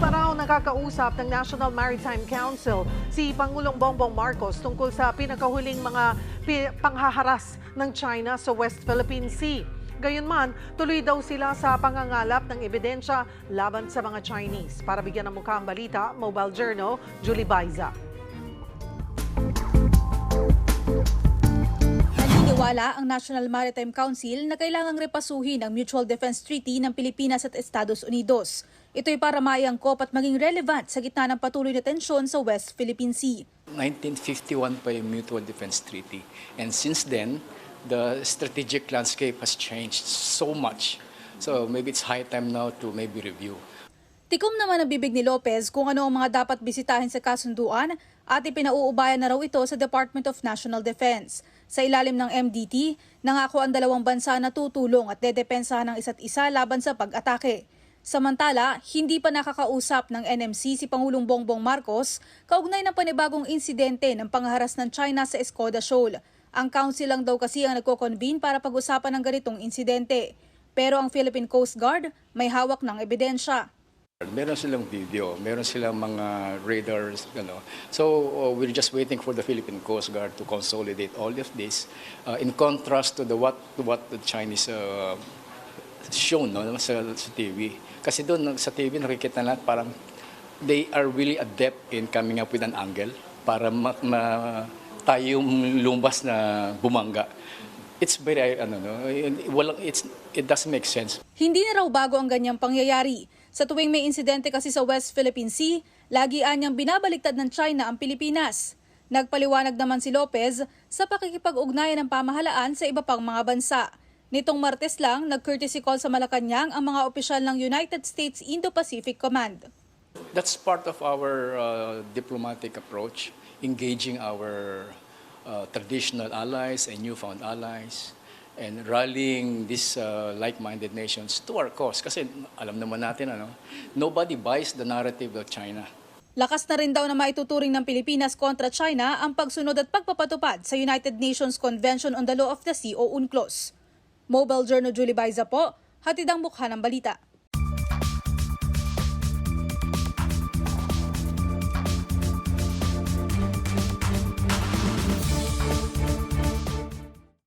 pa raw nakakausap ng National Maritime Council si Pangulong Bongbong Marcos tungkol sa pinakahuling mga panghaharas ng China sa West Philippine Sea. Gayunman, tuloy daw sila sa pangangalap ng ebidensya laban sa mga Chinese. Para bigyan ng mukha ang balita, Mobile Journal, Julie Baiza. Naniniwala ang National Maritime Council na kailangang repasuhin ang Mutual Defense Treaty ng Pilipinas at Estados Unidos. Ito'y para maiangkop at maging relevant sa gitna ng patuloy na tensyon sa West Philippine Sea. 1951 pa yung Mutual Defense Treaty. And since then, the strategic landscape has changed so much. So maybe it's high time now to maybe review. Tikom naman ang bibig ni Lopez kung ano ang mga dapat bisitahin sa kasunduan at ipinauubayan na raw ito sa Department of National Defense. Sa ilalim ng MDT, nangako ang dalawang bansa na tutulong at dedepensahan ng isa't isa laban sa pag-atake. Samantala, hindi pa nakakausap ng NMC si Pangulong Bongbong Marcos kaugnay ng panibagong insidente ng pangharas ng China sa Escoda Shoal. Ang council lang daw kasi ang nagko-convene para pag-usapan ng ganitong insidente. Pero ang Philippine Coast Guard may hawak ng ebidensya. Meron silang video, meron silang mga radars, So we're just waiting for the Philippine Coast Guard to consolidate all of this in contrast to what the Chinese shown sa TV. Kasi doon sa TV nakikita natin parang they are really adept in coming up with an angle para tayong lumbas na bumangga. It's very, it doesn't make sense. Hindi na raw bago ang ganyang pangyayari. Sa tuwing may insidente kasi sa West Philippine Sea, lagi anyang binabaliktad ng China ang Pilipinas. Nagpaliwanag naman si Lopez sa pakikipag-ugnayan ng pamahalaan sa iba pang mga bansa. Nitong Martes lang, nag-courtesy call sa Malacanang ang mga opisyal ng United States Indo-Pacific Command. That's part of our diplomatic approach, engaging our traditional allies and newfound allies, and rallying these like-minded nations to our cause. Kasi alam naman natin, nobody buys the narrative of China. Lakas na rin daw na maituturing ng Pilipinas kontra China ang pagsunod at pagpapatupad sa United Nations Convention on the Law of the Sea o UNCLOS. Mobile Journal, Julie Baiza po, hatid ang mukha ng balita.